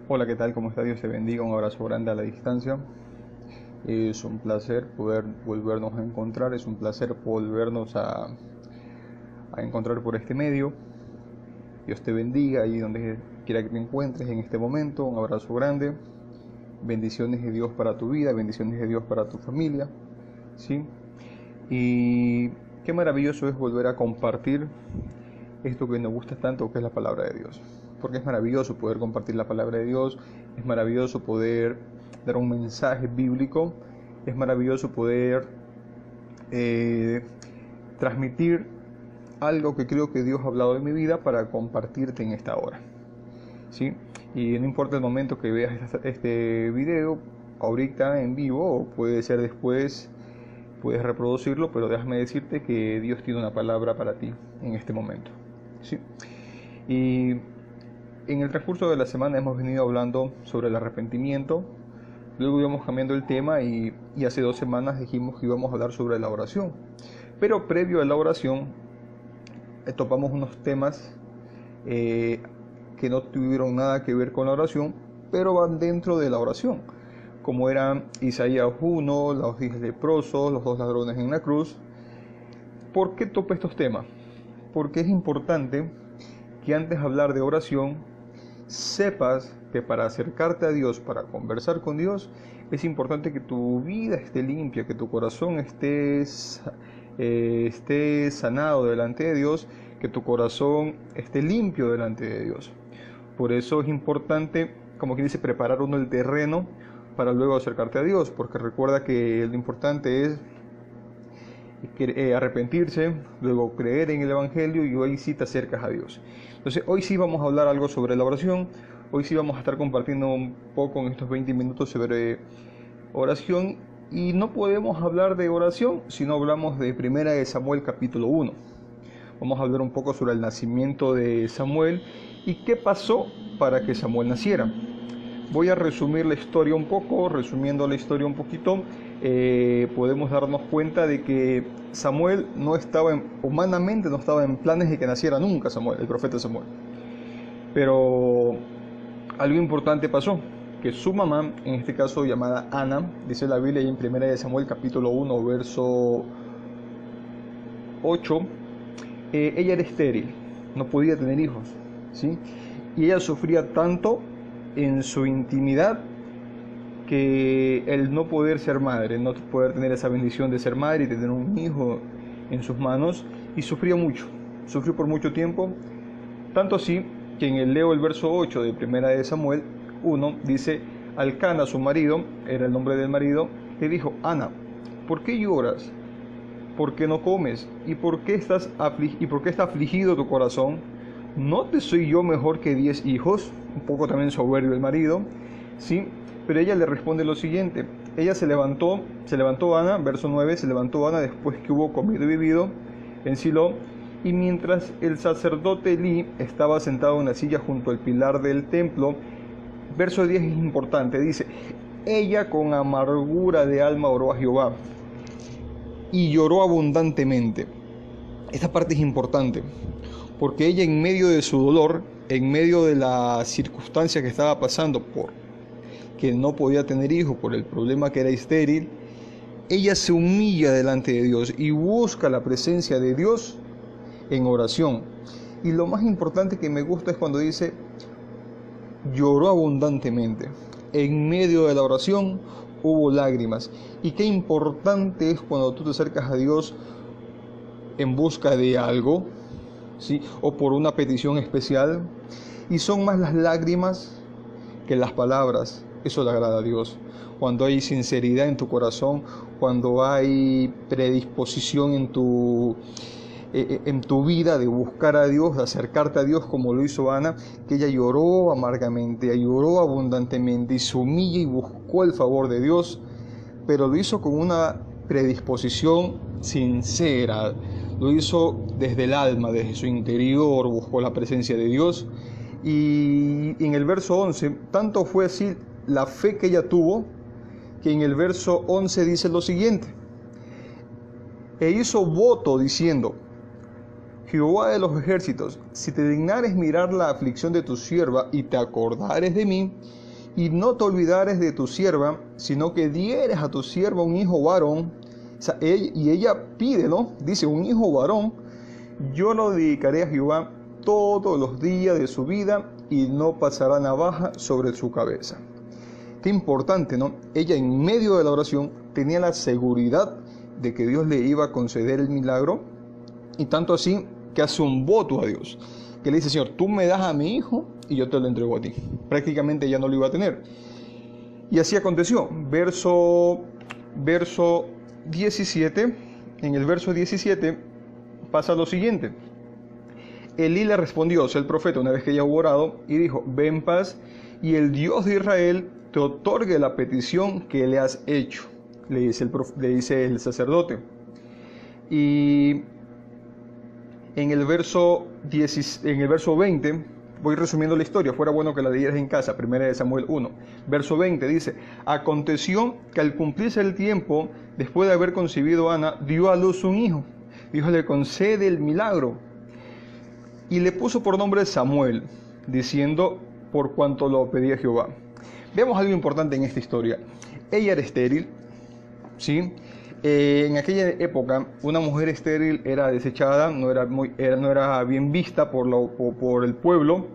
Hola, ¿qué tal? ¿Cómo está? Dios te bendiga. Un abrazo grande a la distancia. Es un placer poder volvernos a encontrar. Es un placer volvernos a encontrar por este medio. Dios te bendiga ahí donde quiera que te encuentres en este momento. Un abrazo grande. Bendiciones de Dios para tu vida. Bendiciones de Dios para tu familia. ¿Sí? Y qué maravilloso es volver a compartir esto que nos gusta tanto, que es la palabra de Dios. Porque es maravilloso poder compartir la palabra de Dios, es maravilloso poder dar un mensaje bíblico, es maravilloso poder transmitir algo que creo que Dios ha hablado de mi vida para compartirte en esta hora. ¿Sí? Y no importa el momento que veas este video, ahorita en vivo o puede ser después, puedes reproducirlo, pero déjame decirte que Dios tiene una palabra para ti en este momento. ¿Sí? Y en el transcurso de la semana hemos venido hablando sobre el arrepentimiento, luego íbamos cambiando el tema y hace 2 semanas dijimos que íbamos a hablar sobre la oración. Pero previo a la oración topamos unos temas que no tuvieron nada que ver con la oración, pero van dentro de la oración, como eran Isaías 1, los 10 leprosos, los 2 ladrones en la cruz. ¿Por qué topo estos temas? Porque es importante que antes de hablar de oración sepas que para acercarte a Dios, para conversar con Dios, es importante que tu vida esté limpia, que tu corazón esté sanado delante de Dios, que tu corazón esté limpio delante de Dios. Por eso es importante, como quien dice, preparar uno el terreno para luego acercarte a Dios, porque recuerda que lo importante es arrepentirse, luego creer en el Evangelio y hoy sí te acercas a Dios. Entonces hoy sí vamos a hablar algo sobre la oración, hoy sí vamos a estar compartiendo un poco en estos 20 minutos sobre oración y no podemos hablar de oración si no hablamos de 1 de Samuel capítulo 1. Vamos a hablar un poco sobre el nacimiento de Samuel y qué pasó para que Samuel naciera. Voy a resumir la historia un poco, resumiendo la historia un poquito, podemos darnos cuenta de que Samuel humanamente no estaba en planes de que naciera nunca Samuel, el profeta Samuel. Pero algo importante pasó, que su mamá, en este caso llamada Ana, dice la Biblia en 1 de Samuel capítulo 1, verso 8, ella era estéril, no podía tener hijos, ¿sí? Y ella sufría tanto en su intimidad que el no poder ser madre, no poder tener esa bendición de ser madre y tener un hijo en sus manos, y sufrió por mucho tiempo, tanto así que leo el verso 8 de 1 de Samuel 1, dice, Alcana, su marido, era el nombre del marido, le dijo, Ana, ¿por qué lloras? ¿Por qué no comes? ¿Y por qué está afligido tu corazón? ¿No te soy yo mejor que 10 hijos? Un poco también soberbio el marido, ¿sí? Pero ella le responde lo siguiente. Ella se levantó Ana, verso 9, se levantó Ana después que hubo comido y bebido en Silo, y mientras el sacerdote Elí estaba sentado en la silla junto al pilar del templo, verso 10 es importante, dice, ella con amargura de alma oró a Jehová, y lloró abundantemente. Esta parte es importante, porque ella en medio de su dolor, en medio de la circunstancia que estaba pasando por que no podía tener hijos, por el problema que era estéril, ella se humilla delante de Dios y busca la presencia de Dios en oración. Y lo más importante que me gusta es cuando dice, lloró abundantemente. En medio de la oración hubo lágrimas. Y qué importante es cuando tú te acercas a Dios en busca de algo, ¿sí? O por una petición especial, y son más las lágrimas que las palabras. Eso le agrada a Dios. Cuando hay sinceridad en tu corazón, cuando hay predisposición en tu vida de buscar a Dios, de acercarte a Dios, como lo hizo Ana, que ella lloró amargamente, lloró abundantemente y se humilla y buscó el favor de Dios, pero lo hizo con una predisposición sincera, lo hizo desde el alma, desde su interior, buscó la presencia de Dios. Y en el verso 11, tanto fue así la fe que ella tuvo, que en el verso 11 dice lo siguiente, e hizo voto diciendo, Jehová de los ejércitos, si te dignares mirar la aflicción de tu sierva y te acordares de mí, y no te olvidares de tu sierva, sino que dieres a tu sierva un hijo varón, y ella pide, ¿no? Dice, un hijo varón, yo lo dedicaré a Jehová todos los días de su vida y no pasará navaja sobre su cabeza. Qué importante, ¿no? Ella en medio de la oración tenía la seguridad de que Dios le iba a conceder el milagro, y tanto así que hace un voto a Dios, que le dice, Señor, tú me das a mi hijo y yo te lo entrego a ti. Prácticamente ya no lo iba a tener. Y así aconteció. Verso 17, en el verso 17 pasa lo siguiente. Elí le respondió, o sea, el profeta, una vez que ella hubo orado, y dijo, ve en paz, y el Dios de Israel te otorgue la petición que le has hecho, le dice el sacerdote. Y en el verso 20, voy resumiendo la historia, fuera bueno que la leyeras en casa, 1 Samuel 1, verso 20 dice, aconteció que al cumplirse el tiempo, después de haber concebido Ana, dio a luz un hijo. Dios le concede el milagro y le puso por nombre Samuel, diciendo, por cuanto lo pedía Jehová. Vemos algo importante en esta historia. Ella era estéril, ¿sí? En aquella época, una mujer estéril era desechada, no era bien vista por el pueblo,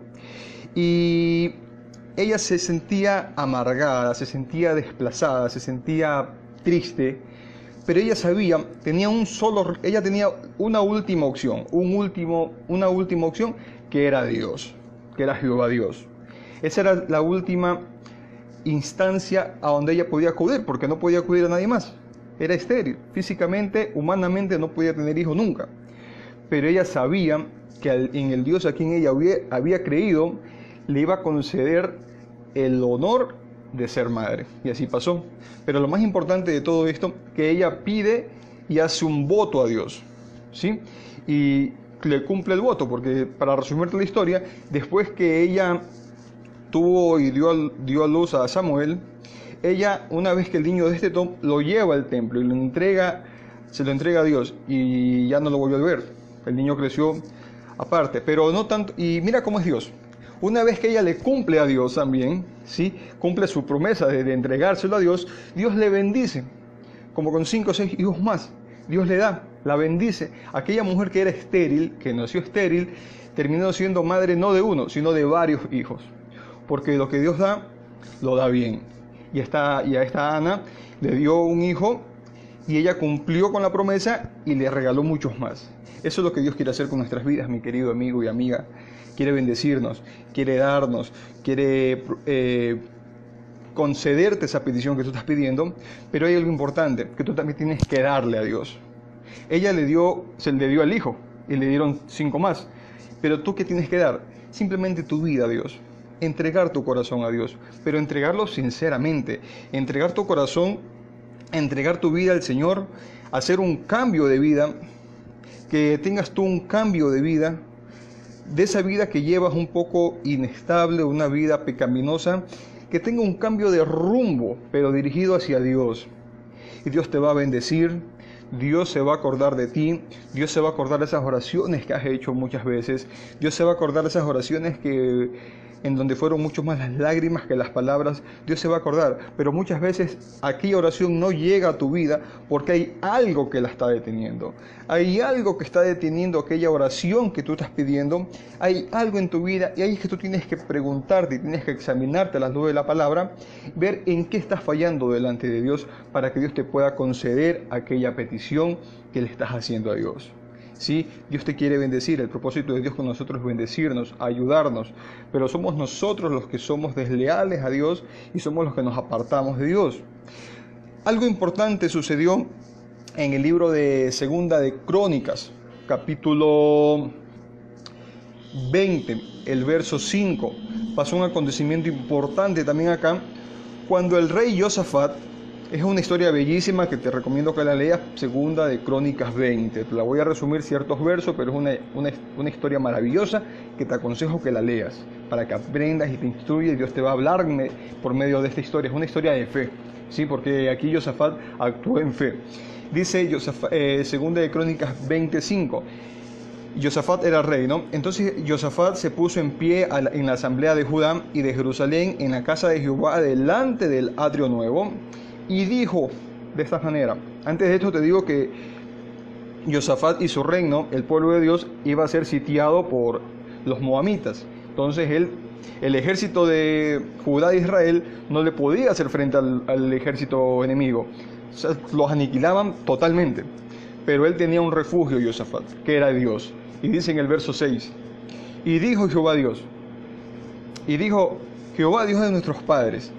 y ella se sentía amargada, se sentía desplazada, se sentía triste, pero ella sabía, ella tenía una última opción, una última opción que era Dios, que era Jehová Dios. Esa era la última instancia a donde ella podía acudir, porque no podía acudir a nadie más. Era estéril, físicamente, humanamente no podía tener hijos nunca. Pero ella sabía que en el Dios a quien ella había creído, le iba a conceder el honor de ser madre. Y así pasó. Pero lo más importante de todo esto, que ella pide y hace un voto a Dios, ¿sí? Y le cumple el voto, porque para resumirte la historia, después que ella tuvo y dio a luz a Samuel, ella, una vez que el niño destetó, lo lleva al templo y se lo entrega a Dios, y ya no lo volvió a ver. El niño creció aparte, pero no tanto. Y mira cómo es Dios. Una vez que ella le cumple a Dios también, ¿sí? Cumple su promesa de entregárselo a Dios, Dios le bendice, como con 5 o 6 hijos más. Dios le da, la bendice. Aquella mujer que era estéril, que nació estéril, terminó siendo madre no de uno, sino de varios hijos. Porque lo que Dios da, lo da bien. Y a esta Ana le dio un hijo, y ella cumplió con la promesa y le regaló muchos más. Eso es lo que Dios quiere hacer con nuestras vidas, mi querido amigo y amiga. Quiere bendecirnos, quiere darnos, quiere concederte esa petición que tú estás pidiendo, pero hay algo importante, que tú también tienes que darle a Dios. Ella se le dio al hijo y le dieron 5 más, pero tú, ¿qué tienes que dar? Simplemente tu vida a Dios. Entregar tu corazón a Dios, pero entregarlo sinceramente, entregar tu corazón, entregar tu vida al Señor, hacer un cambio de vida, que tengas tú un cambio de vida, de esa vida que llevas un poco inestable, una vida pecaminosa, que tenga un cambio de rumbo, pero dirigido hacia Dios. Y Dios te va a bendecir, Dios se va a acordar de ti, Dios se va a acordar de esas oraciones que has hecho muchas veces, Dios se va a acordar de esas oraciones en donde fueron mucho más las lágrimas que las palabras. Dios se va a acordar, pero muchas veces aquella oración no llega a tu vida porque hay algo que la está deteniendo. Hay algo que está deteniendo aquella oración que tú estás pidiendo. Hay algo en tu vida, y ahí es que tú tienes que preguntarte, tienes que examinarte a la luz de la palabra, ver en qué estás fallando delante de Dios para que Dios te pueda conceder aquella petición que le estás haciendo a Dios. Sí, Dios te quiere bendecir, el propósito de Dios con nosotros es bendecirnos, ayudarnos, pero somos nosotros los que somos desleales a Dios y somos los que nos apartamos de Dios. Algo importante sucedió en el libro de Segunda de Crónicas, capítulo 20, el verso 5. Pasó un acontecimiento importante también acá, cuando el rey Josafat, es una historia bellísima que te recomiendo que la leas, Segunda de Crónicas 20. Te la voy a resumir ciertos versos, pero es una historia maravillosa que te aconsejo que la leas, para que aprendas y te instruyas, y Dios te va a hablar por medio de esta historia. Es una historia de fe, ¿sí? Porque aquí Josafat actuó en fe. Dice Segunda de Crónicas 25. Josafat era rey, ¿no? Entonces Josafat se puso en pie en la asamblea de Judá y de Jerusalén, en la casa de Jehová, delante del atrio nuevo, y dijo de esta manera. Antes de esto te digo que Josafat y su reino, el pueblo de Dios, iba a ser sitiado por los moabitas. Entonces el ejército de Judá e Israel no le podía hacer frente al ejército enemigo. O sea, los aniquilaban totalmente. Pero él tenía un refugio, Josafat, que era Dios. Y dice en el verso 6, y dijo Jehová Dios de nuestros padres,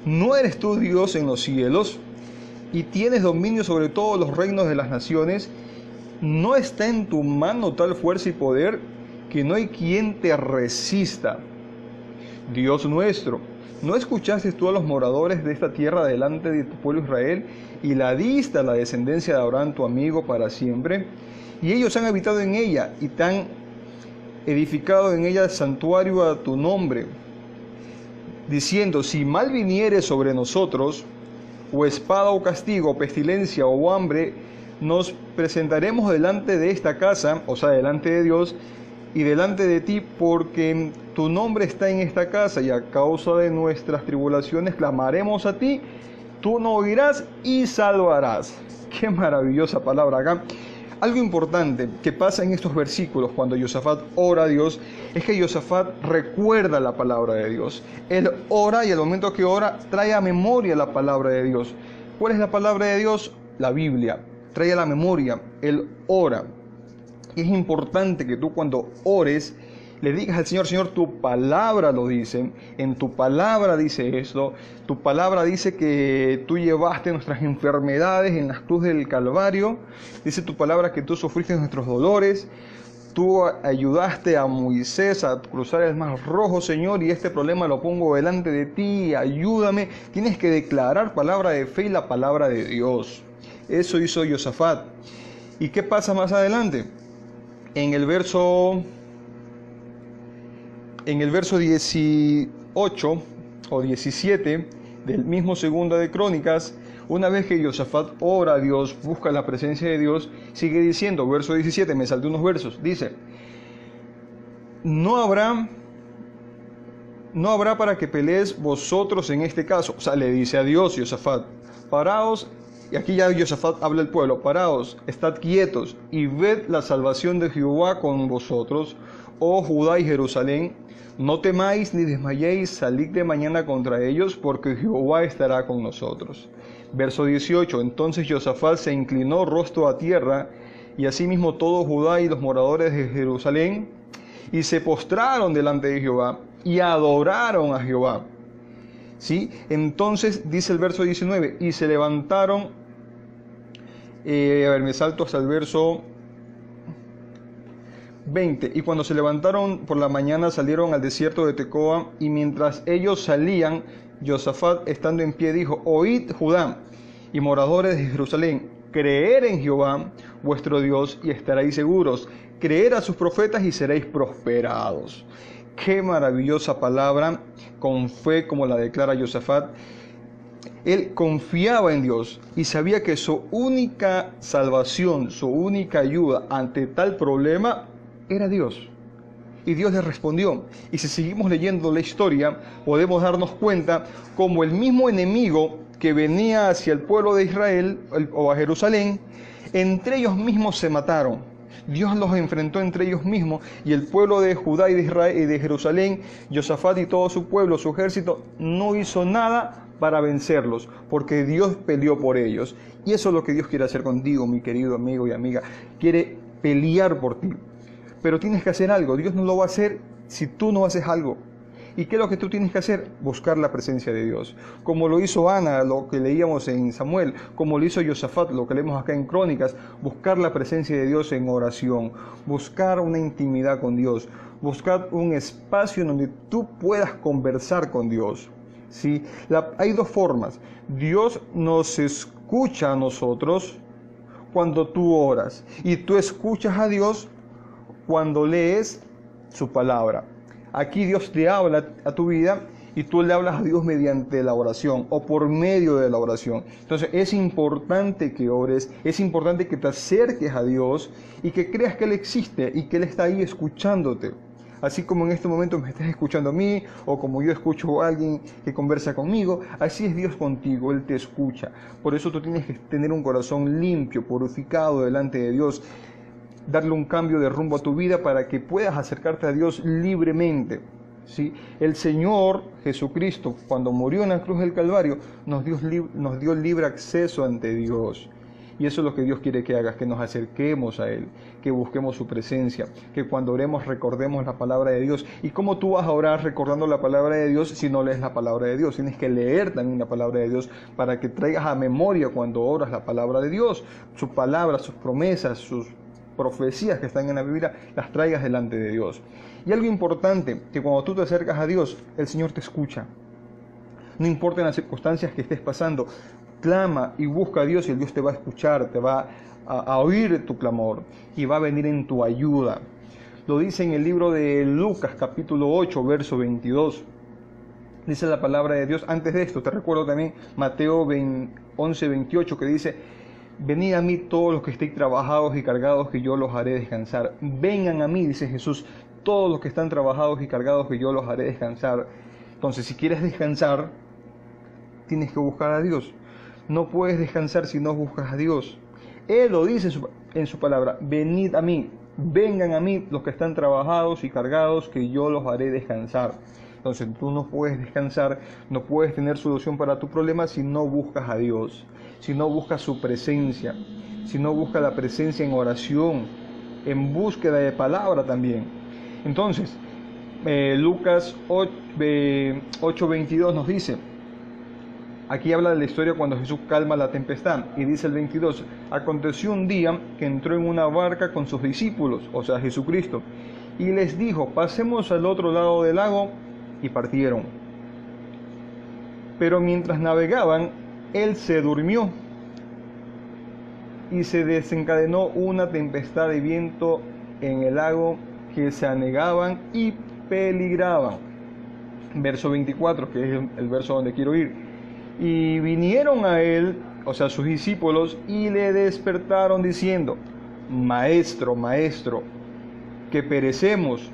¿no eres tú Dios en los cielos? Y tienes dominio sobre todos los reinos de las naciones. ¿No está en tu mano tal fuerza y poder que no hay quien te resista? Dios nuestro, ¿no escuchaste tú a los moradores de esta tierra delante de tu pueblo Israel y la diste a la descendencia de Abraham tu amigo para siempre? Y ellos han habitado en ella y te han edificado en ella santuario a tu nombre, diciendo, si mal viniere sobre nosotros, o espada o castigo, o pestilencia o hambre, nos presentaremos delante de esta casa, o sea, delante de Dios, y delante de ti, porque tu nombre está en esta casa, y a causa de nuestras tribulaciones clamaremos a ti, tú nos oirás y salvarás. Qué maravillosa palabra acá. Algo importante que pasa en estos versículos cuando Josafat ora a Dios es que Josafat recuerda la palabra de Dios. Él ora y al momento que ora trae a memoria la palabra de Dios. ¿Cuál es la palabra de Dios? La Biblia. Trae a la memoria. Él ora. Y es importante que tú cuando ores le digas al Señor, Señor, tu palabra lo dice, en tu palabra dice esto, tu palabra dice que tú llevaste nuestras enfermedades en la cruz del Calvario, dice tu palabra que tú sufriste nuestros dolores, tú ayudaste a Moisés a cruzar el mar rojo, Señor, y este problema lo pongo delante de ti, ayúdame. Tienes que declarar palabra de fe y la palabra de Dios. Eso hizo Josafat. ¿Y qué pasa más adelante? En el verso 18 o 17 del mismo Segunda de Crónicas, una vez que Josafat ora a Dios, busca la presencia de Dios, sigue diciendo, verso 17, me salté unos versos, dice, no habrá para que pelees vosotros en este caso. O sea, le dice a Dios Josafat, paraos, y aquí ya Josafat habla al pueblo, paraos, estad quietos y ved la salvación de Jehová con vosotros, oh Judá y Jerusalén. No temáis ni desmayéis, salid de mañana contra ellos, porque Jehová estará con nosotros. Verso 18, entonces Josafat se inclinó rostro a tierra, y asimismo todo Judá y los moradores de Jerusalén, y se postraron delante de Jehová, y adoraron a Jehová. ¿Sí? Entonces dice el verso 19, y se levantaron, me salto hasta el verso 20, y cuando se levantaron por la mañana salieron al desierto de Tecoa, y mientras ellos salían, Josafat estando en pie dijo, oíd Judá y moradores de Jerusalén, creer en Jehová vuestro Dios y estaréis seguros, creer a sus profetas y seréis prosperados. Qué maravillosa palabra, con fe como la declara Josafat. Él confiaba en Dios y sabía que su única salvación, su única ayuda ante tal problema era Dios. Y Dios le respondió. Y si seguimos leyendo la historia, podemos darnos cuenta como el mismo enemigo que venía hacia el pueblo de Israel o a Jerusalén, entre ellos mismos se mataron. Dios los enfrentó entre ellos mismos, y el pueblo de Judá y de Israel y de Jerusalén, Josafat y todo su pueblo, su ejército, no hizo nada para vencerlos, porque Dios peleó por ellos. Y eso es lo que Dios quiere hacer contigo, mi querido amigo y amiga. Quiere pelear por ti. Pero tienes que hacer algo. Dios no lo va a hacer si tú no haces algo. ¿Y qué es lo que tú tienes que hacer? Buscar la presencia de Dios. Como lo hizo Ana, lo que leíamos en Samuel, como lo hizo Josafat, lo que leemos acá en Crónicas, buscar la presencia de Dios en oración, buscar una intimidad con Dios, buscar un espacio en donde tú puedas conversar con Dios. ¿Sí? Hay dos formas. Dios nos escucha a nosotros cuando tú oras, y tú escuchas a Dios cuando lees su palabra. Aquí Dios te habla a tu vida y tú le hablas a Dios mediante la oración o por medio de la oración. Entonces es importante que ores, es importante que te acerques a Dios y que creas que Él existe y que Él está ahí escuchándote. Así como en este momento me estás escuchando a mí, o como yo escucho a alguien que conversa conmigo, así es Dios contigo, Él te escucha. Por eso tú tienes que tener un corazón limpio, purificado delante de Dios, darle un cambio de rumbo a tu vida para que puedas acercarte a Dios libremente. ¿Sí? El Señor Jesucristo, cuando murió en la cruz del Calvario, nos dio libre acceso ante Dios. Y eso es lo que Dios quiere que hagas, que nos acerquemos a Él, que busquemos su presencia, que cuando oremos recordemos la palabra de Dios. ¿Y cómo tú vas a orar recordando la palabra de Dios si no lees la palabra de Dios? Tienes que leer también la palabra de Dios para que traigas a memoria cuando oras la palabra de Dios, su palabra, sus promesas, sus profecías que están en la Biblia, las traigas delante de Dios. Y algo importante, que cuando tú te acercas a Dios, el Señor te escucha. No importa en las circunstancias que estés pasando, clama y busca a Dios y el Dios te va a escuchar, te va a oír tu clamor y va a venir en tu ayuda. Lo dice en el libro de Lucas, capítulo 8, verso 22. Dice la palabra de Dios. Antes de esto, te recuerdo también Mateo 11, 28, que dice: venid a mí todos los que estéis trabajados y cargados, que yo los haré descansar. Vengan a mí, dice Jesús, todos los que están trabajados y cargados, que yo los haré descansar. Entonces, si quieres descansar, tienes que buscar a Dios. No puedes descansar si no buscas a Dios. Él lo dice en su palabra: venid a mí, vengan a mí los que están trabajados y cargados, que yo los haré descansar. Entonces tú no puedes descansar, no puedes tener solución para tu problema si no buscas a Dios, si no buscas su presencia, si no buscas la presencia en oración, en búsqueda de palabra también. Entonces, Lucas 8:22 nos dice, aquí habla de la historia cuando Jesús calma la tempestad, y dice el 22, aconteció un día que entró en una barca con sus discípulos, o sea Jesucristo, y les dijo, pasemos al otro lado del lago, y partieron. Pero mientras navegaban, él se durmió, y se desencadenó una tempestad de viento en el lago, que se anegaban y peligraban. Verso 24, que es el verso donde quiero ir. Y vinieron a él, o sea, sus discípulos, y le despertaron diciendo, Maestro, Maestro, que perecemos.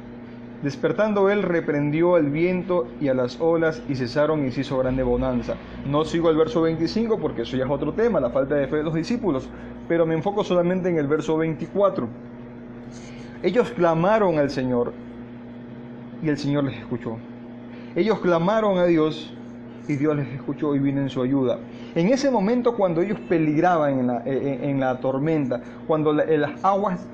Despertando él, reprendió el viento y a las olas, y cesaron, y se hizo grande bonanza. No sigo el verso 25 porque eso ya es otro tema, la falta de fe de los discípulos, pero me enfoco solamente en el verso 24. Ellos clamaron al Señor y el Señor les escuchó. Ellos clamaron a Dios y Dios les escuchó y vino en su ayuda. En ese momento, cuando ellos peligraban en la tormenta, cuando las aguas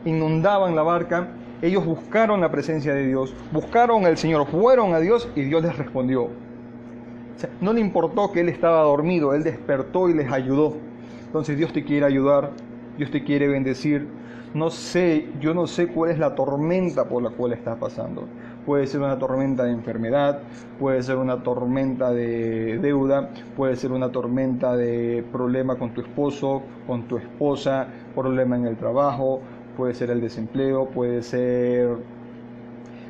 inundaban la barca, ellos buscaron la presencia de Dios, buscaron al Señor, fueron a Dios y Dios les respondió. O sea, no le importó que él estaba dormido, él despertó y les ayudó. Entonces Dios te quiere ayudar, Dios te quiere bendecir. Yo no sé cuál es la tormenta por la cual estás pasando. Puede ser una tormenta de enfermedad, puede ser una tormenta de deuda, puede ser una tormenta de problema con tu esposo, con tu esposa, problema en el trabajo, puede ser el desempleo, puede ser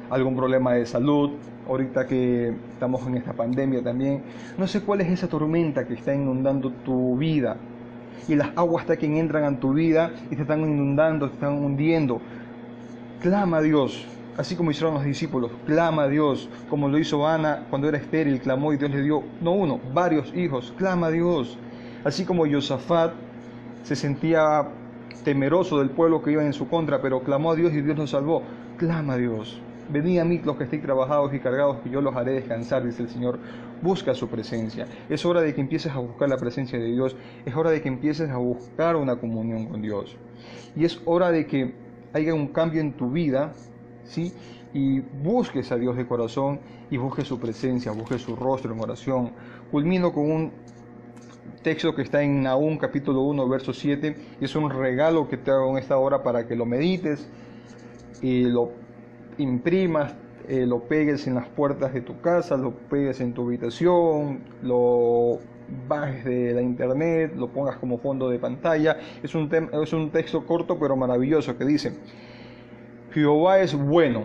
algún problema de salud, ahorita que estamos en esta pandemia también. No sé cuál es esa tormenta que está inundando tu vida. Y las aguas también entran en tu vida y te están inundando, te están hundiendo. Clama a Dios, así como hicieron los discípulos. Clama a Dios, como lo hizo Ana cuando era estéril, clamó y Dios le dio, no uno, varios hijos. Clama a Dios. Así como Josafat se sentía temeroso del pueblo que iba en su contra, pero clamó a Dios y Dios lo salvó. Clama a Dios. Venid a mí los que estéis trabajados y cargados, que yo los haré descansar, dice el Señor. Busca su presencia. Es hora de que empieces a buscar la presencia de Dios. Es hora de que empieces a buscar una comunión con Dios. Y es hora de que haya un cambio en tu vida, ¿sí? Y busques a Dios de corazón y busques su presencia, busques su rostro en oración. Culmino con un texto que está en Nahum capítulo 1, verso 7. Y es un regalo que te hago en esta hora para que lo medites y lo imprimas, lo pegues en las puertas de tu casa, lo pegues en tu habitación, lo bajes de la internet, lo pongas como fondo de pantalla. Es un texto corto pero maravilloso que dice: Jehová es bueno,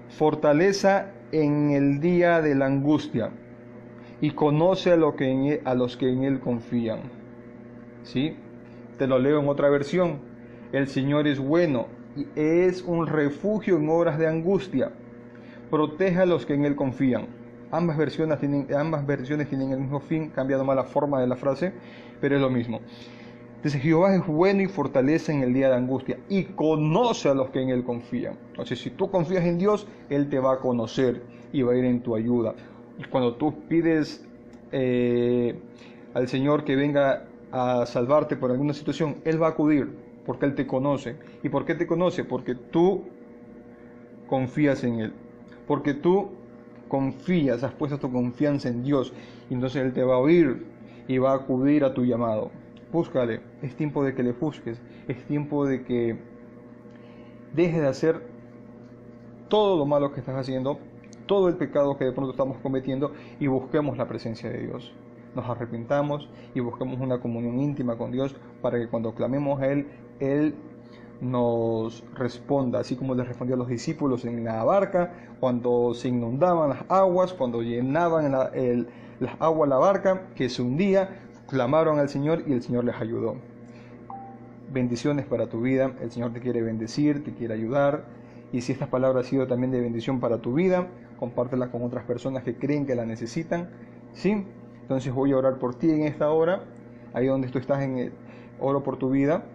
fortaleza en el día de la angustia y conoce a los que en Él confían. ¿Sí? Te lo leo en otra versión. El Señor es bueno y es un refugio en horas de angustia. Protege a los que en Él confían. Ambas versiones tienen el mismo fin, cambiando más la forma de la frase, pero es lo mismo. Dice, Jehová es bueno y fortalece en el día de angustia y conoce a los que en Él confían. Entonces, si tú confías en Dios, Él te va a conocer y va a ir en tu ayuda. Y cuando tú pides al Señor que venga a salvarte por alguna situación, Él va a acudir porque Él te conoce. ¿Y por qué te conoce? Porque tú confías en Él. Porque tú confías, has puesto tu confianza en Dios. Y entonces Él te va a oír y va a acudir a tu llamado. Búscale, es tiempo de que le busques, es tiempo de que dejes de hacer todo lo malo que estás haciendo, todo el pecado que de pronto estamos cometiendo y busquemos la presencia de Dios. Nos arrepintamos y busquemos una comunión íntima con Dios para que cuando clamemos a Él, Él nos responda, así como les respondió a los discípulos en la barca, cuando se inundaban las aguas, cuando llenaban las aguas la barca, que se hundía, clamaron al Señor y el Señor les ayudó. Bendiciones para tu vida, el Señor te quiere bendecir, te quiere ayudar, y si esta palabra ha sido también de bendición para tu vida, compártela con otras personas que creen que la necesitan, ¿sí? Entonces voy a orar por ti en esta hora, ahí donde tú estás, oro por tu vida.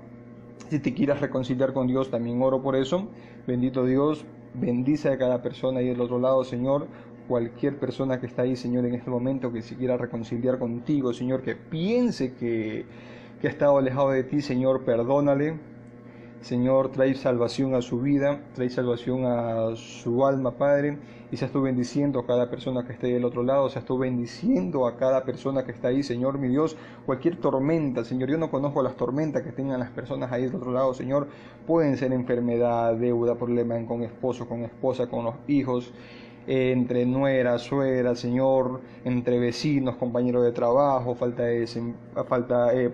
Si te quieras reconciliar con Dios, también oro por eso. Bendito Dios, bendice a cada persona ahí del otro lado, Señor. Cualquier persona que está ahí, Señor, en este momento, que se quiera reconciliar contigo, Señor, que piense que ha estado alejado de ti, Señor, perdónale. Señor, trae salvación a su vida, trae salvación a su alma, Padre, y seas tú bendiciendo a cada persona que esté ahí del otro lado, seas tú bendiciendo a cada persona que está ahí, Señor, mi Dios, cualquier tormenta, Señor, yo no conozco las tormentas que tengan las personas ahí del otro lado, Señor, pueden ser enfermedad, deuda, problemas con esposo, con esposa, con los hijos, entre nuera, suegra, Señor, entre vecinos, compañeros de trabajo,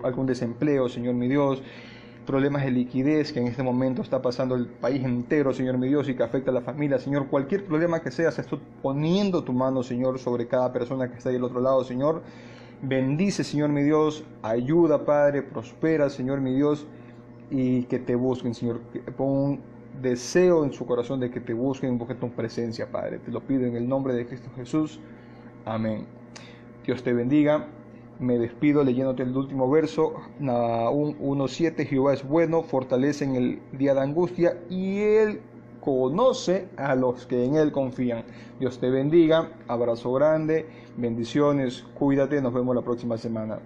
algún desempleo, Señor, mi Dios, problemas de liquidez que en este momento está pasando el país entero, Señor mi Dios, y que afecta a la familia, Señor, cualquier problema que sea, se está poniendo tu mano, Señor, sobre cada persona que está ahí del otro lado, Señor. Bendice, Señor mi Dios, ayuda, Padre, prospera, Señor mi Dios, y que te busquen, Señor. Pon un deseo en su corazón de que te busquen tu presencia, Padre. Te lo pido en el nombre de Cristo Jesús. Amén. Dios te bendiga. Me despido leyéndote el último verso, 1:7, Jehová es bueno, fortalece en el día de angustia y Él conoce a los que en Él confían. Dios te bendiga, abrazo grande, bendiciones, cuídate, nos vemos la próxima semana.